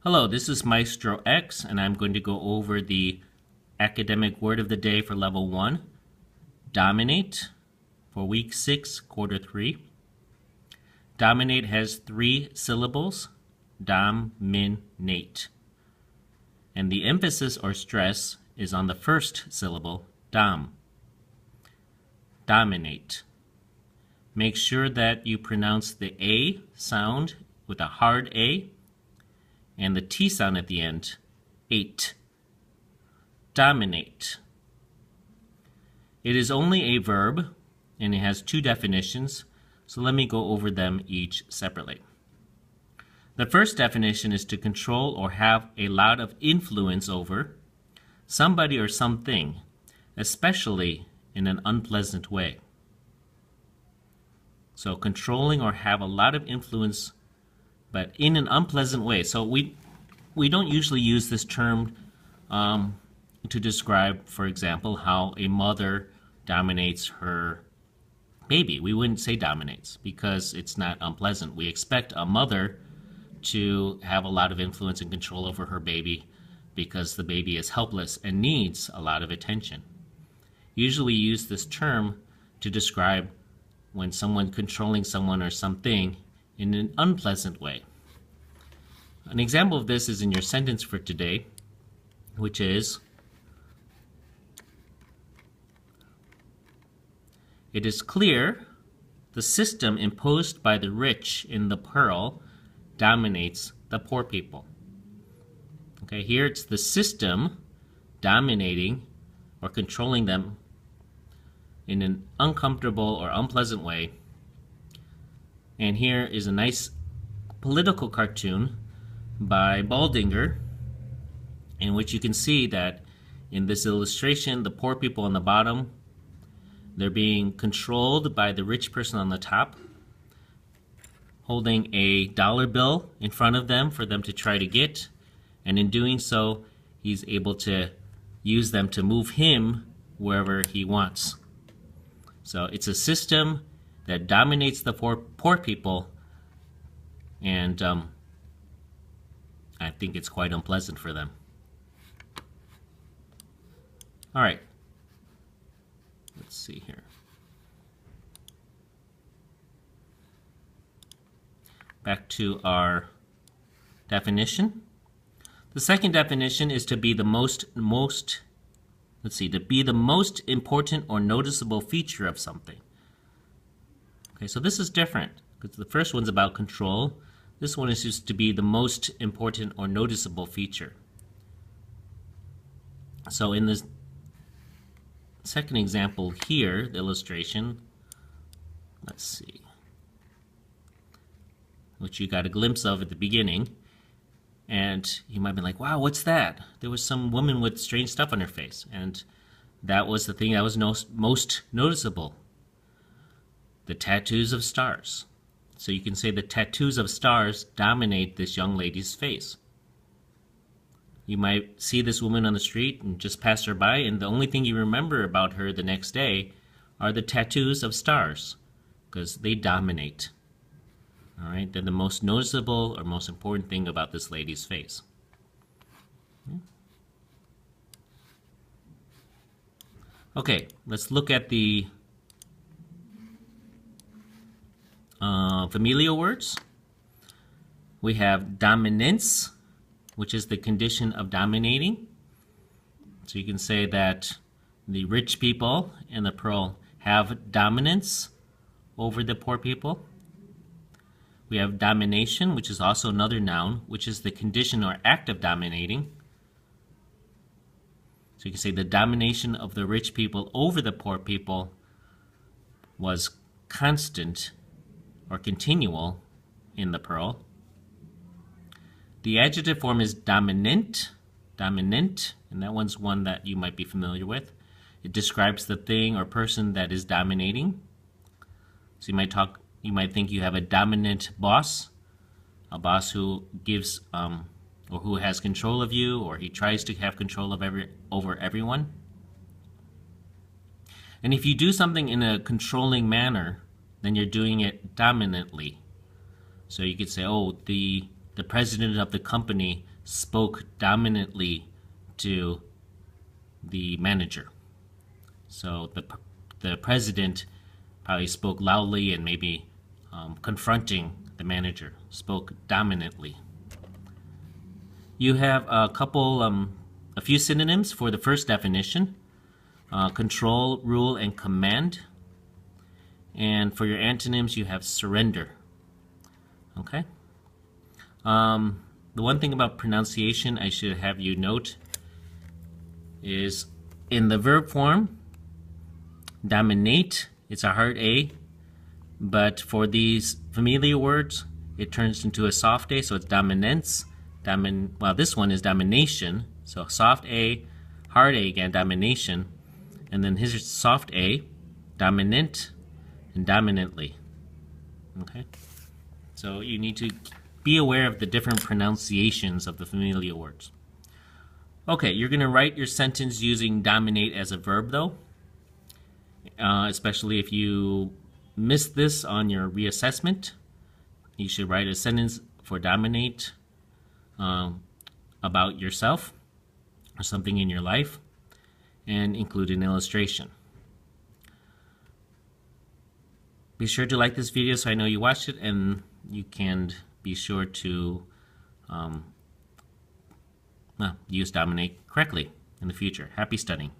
Hello, this is Maestro X, and I'm going to go over the academic word of the day for level 1, dominate, for week 6, quarter 3. Dominate has 3 syllables, dom-min-nate. And the emphasis or stress is on the first syllable, dom. Dominate. Make sure that you pronounce the A sound with a hard A and the T sound at the end, 8. Dominate. It is only a verb, and it has 2 definitions, so let me go over them each separately. The first definition is to control or have a lot of influence over somebody or something, especially in an unpleasant way. So controlling or have a lot of influence, but in an unpleasant way. So we don't usually use this term to describe, for example, how a mother dominates her baby. We wouldn't say dominates because it's not unpleasant. We expect a mother to have a lot of influence and control over her baby because the baby is helpless and needs a lot of attention. Usually we use this term to describe when someone controlling someone or something in an unpleasant way. An example of this is in your sentence for today, which is, it is clear the system imposed by the rich in the pearl dominates the poor people. Okay, here it's the system dominating or controlling them in an uncomfortable or unpleasant way. And here is a nice political cartoon by Baldinger, in which you can see that in this illustration, the poor people on the bottom, they're being controlled by the rich person on the top, holding a dollar bill in front of them for them to try to get, and in doing so, he's able to use them to move him wherever he wants. So it's a system that dominates the poor people, and I think it's quite unpleasant for them. All right, let's see here. Back to our definition. The second definition is to be the most important or noticeable feature of something. Okay, so this is different because the first one's about control. This one is just to be the most important or noticeable feature. So in this second example here, the illustration, let's see, which you got a glimpse of at the beginning, and you might be like, wow, what's that? There was some woman with strange stuff on her face, and that was the thing that was most noticeable. The tattoos of stars. So you can say the tattoos of stars dominate this young lady's face. You might see this woman on the street and just pass her by, and the only thing you remember about her the next day are the tattoos of stars, because they dominate. All right, they're the most noticeable or most important thing about this lady's face. Okay, let's look at the familial words. We have dominance, which is the condition of dominating. So you can say that the rich people in the pearl have dominance over the poor people. We have domination, which is also another noun, which is the condition or act of dominating. So you can say the domination of the rich people over the poor people was constant or continual in the pearl. The adjective form is dominant, and that one's one that you might be familiar with. It describes the thing or person that is dominating. So you might think you have a dominant boss, a boss who gives or who has control of you, or he tries to have control of over everyone. And if you do something in a controlling manner, then you're doing it dominantly. So you could say, oh, the the president of the company spoke dominantly to the manager. So the president probably spoke loudly and maybe confronting the manager, spoke dominantly. You have a few synonyms for the first definition: control, rule, and command. And for your antonyms, you have surrender. Okay. The one thing about pronunciation I should have you note is in the verb form, dominate, it's a hard A, but for these familiar words, it turns into a soft A, so it's dominance. Well, this one is domination, so soft A, hard A again, domination, and then here's soft A, dominant, and dominantly. Okay, so you need to be aware of the different pronunciations of the familiar words. Okay, you're going to write your sentence using dominate as a verb, though, especially if you missed this on your reassessment. You should write a sentence for dominate about yourself or something in your life and include an illustration. Be sure to like this video so I know you watched it, and you can be sure to use dominate correctly in the future. Happy studying.